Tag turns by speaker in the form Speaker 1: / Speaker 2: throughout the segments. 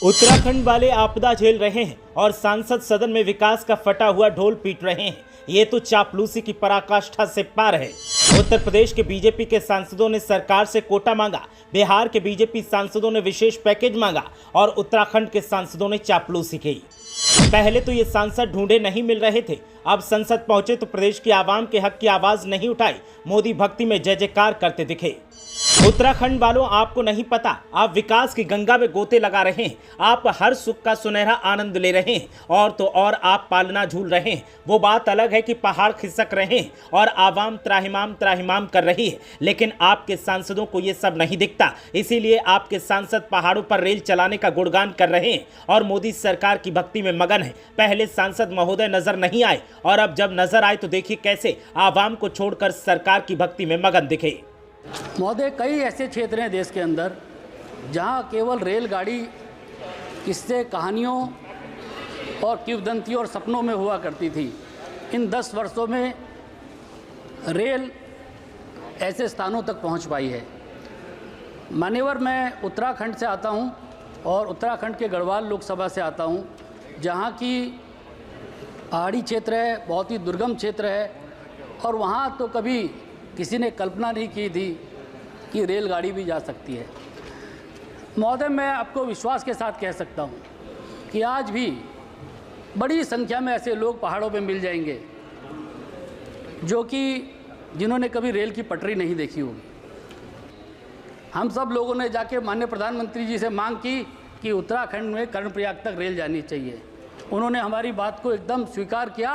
Speaker 1: उत्तराखंड वाले आपदा झेल रहे हैं और सांसद सदन में विकास का फटा हुआ ढोल पीट रहे हैं। ये तो चापलूसी की पराकाष्ठा से पार है। उत्तर प्रदेश के बीजेपी के सांसदों ने सरकार से कोटा मांगा, बिहार के बीजेपी सांसदों ने विशेष पैकेज मांगा और उत्तराखंड के सांसदों ने चापलूसी की। पहले तो ये सांसद ढूंढे नहीं मिल रहे थे, अब संसद पहुंचे तो प्रदेश की आवाम के हक की आवाज नहीं उठाई, मोदी भक्ति में जय जयकार करते दिखे। उत्तराखंड वालों, आपको नहीं पता, आप विकास की गंगा में गोते लगा रहे हैं, आप हर सुख का सुनहरा आनंद ले रहे हैं और तो और आप पालना झूल रहे हैं। वो बात अलग है कि पहाड़ खिसक रहे हैं और आवाम त्राहिमाम कर रही है, लेकिन आपके सांसदों को ये सब नहीं दिखता। इसीलिए आपके सांसद पहाड़ों पर रेल चलाने का गुणगान कर रहे हैं और मोदी सरकार की भक्ति में मगन है। पहले सांसद महोदय नजर नहीं आए और अब जब नजर आए तो देखिए कैसे आवाम को छोड़कर सरकार की भक्ति में मगन दिखे।
Speaker 2: महोदय, कई ऐसे क्षेत्र हैं देश के अंदर जहां केवल रेलगाड़ी किस्से, कहानियों और किंवदंतियों और सपनों में हुआ करती थी। इन 10 वर्षों में रेल ऐसे स्थानों तक पहुंच पाई है। मान्यवर, मैं उत्तराखंड से आता हूं और उत्तराखंड के गढ़वाल लोकसभा से आता हूं, जहां की पहाड़ी क्षेत्र है, बहुत ही दुर्गम क्षेत्र है और वहां तो कभी किसी ने कल्पना नहीं की थी कि रेलगाड़ी भी जा सकती है। महोदय, मैं आपको विश्वास के साथ कह सकता हूं कि आज भी बड़ी संख्या में ऐसे लोग पहाड़ों पे मिल जाएंगे जो कि जिन्होंने कभी रेल की पटरी नहीं देखी होगी। हम सब लोगों ने जाके माननीय प्रधानमंत्री जी से मांग की कि उत्तराखंड में कर्णप्रयाग तक रेल जानी चाहिए। उन्होंने हमारी बात को एकदम स्वीकार किया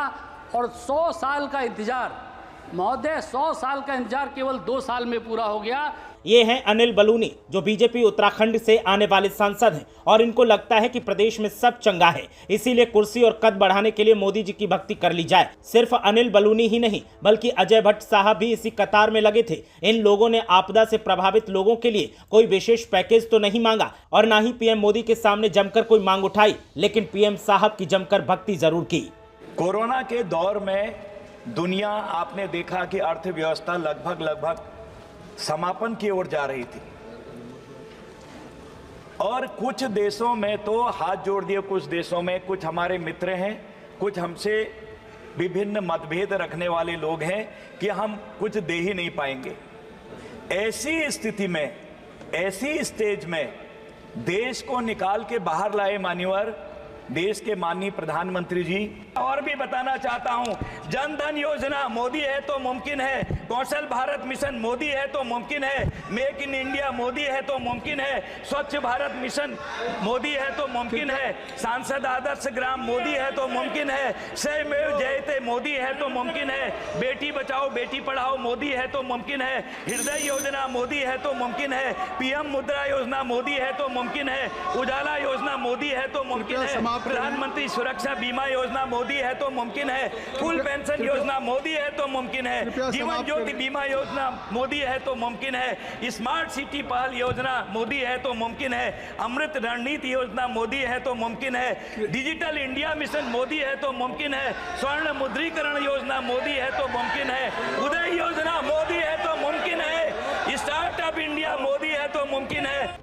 Speaker 2: और 100 साल का इंतजार, महोदय 100 साल का इंतजार केवल 2 साल में पूरा हो गया।
Speaker 1: ये हैं अनिल बलूनी, जो बीजेपी उत्तराखंड से आने वाले सांसद हैं और इनको लगता है कि प्रदेश में सब चंगा है, इसीलिए कुर्सी और कद बढ़ाने के लिए मोदी जी की भक्ति कर ली जाए। सिर्फ अनिल बलूनी ही नहीं बल्कि अजय भट्ट साहब भी इसी कतार में लगे थे। इन लोगों ने आपदा से प्रभावित लोगों के लिए कोई विशेष पैकेज तो नहीं मांगा और ना ही पीएम मोदी के सामने जमकर कोई मांग उठाई, लेकिन पीएम साहब की जमकर भक्ति जरूर की।
Speaker 3: कोरोना के दौर में दुनिया, आपने देखा कि अर्थव्यवस्था लगभग समापन की ओर जा रही थी और कुछ देशों में तो हाथ जोड़ दिए, कुछ देशों में कुछ हमारे मित्र हैं, कुछ हमसे विभिन्न मतभेद रखने वाले लोग हैं कि हम कुछ दे ही नहीं पाएंगे। ऐसी स्थिति में, ऐसी स्टेज में देश को निकाल के बाहर लाए मान्यवर देश के माननीय प्रधानमंत्री जी। और भी बताना चाहता हूं, जन धन योजना मोदी है तो मुमकिन है, कौशल भारत मिशन मोदी है तो मुमकिन है, मेक इन इंडिया मोदी है तो मुमकिन है, स्वच्छ भारत मिशन मोदी है तो मुमकिन है, सांसद आदर्श ग्राम मोदी है तो मुमकिन है, स्वयमेव जयते मोदी है तो मुमकिन है, बेटी बचाओ बेटी पढ़ाओ मोदी है तो मुमकिन है, हृदय योजना मोदी है तो मुमकिन है, पीएम मुद्रा योजना मोदी है तो मुमकिन है, उजाला योजना मोदी है तो मुमकिन है, प्रधानमंत्री सुरक्षा बीमा योजना मोदी है तो मुमकिन है, फुल पेंशन योजना मोदी है तो मुमकिन है, जीवन ज्योति बीमा योजना मोदी है तो मुमकिन है, स्मार्ट सिटी पहल योजना मोदी है तो मुमकिन है, अमृत रणनीति योजना मोदी है तो मुमकिन है, डिजिटल इंडिया मिशन मोदी है तो मुमकिन है, स्वर्ण मुद्रीकरण योजना मोदी है तो मुमकिन है, उदय योजना मोदी है तो मुमकिन है, स्टार्टअप इंडिया मोदी है तो मुमकिन है।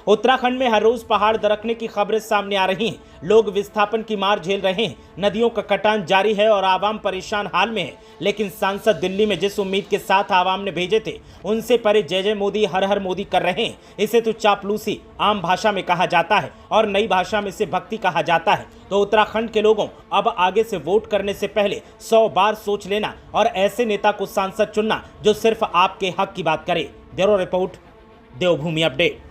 Speaker 1: उत्तराखंड में हर रोज पहाड़ दरकने की खबरें सामने आ रही हैं। लोग विस्थापन की मार झेल रहे हैं, नदियों का कटान जारी है और आवाम परेशान हाल में है। लेकिन सांसद दिल्ली में जिस उम्मीद के साथ आवाम ने भेजे थे, उनसे परे जय जय मोदी हर हर मोदी कर रहे हैं। इसे तो चापलूसी आम भाषा में कहा जाता है और नई भाषा में इसे भक्ति कहा जाता है। तो उत्तराखंड के लोगों, अब आगे से वोट करने से पहले 100 बार सोच लेना और ऐसे नेता को सांसद चुनना जो सिर्फ आपके हक की बात करे। ब्यूरो रिपोर्ट, देवभूमि अपडेट।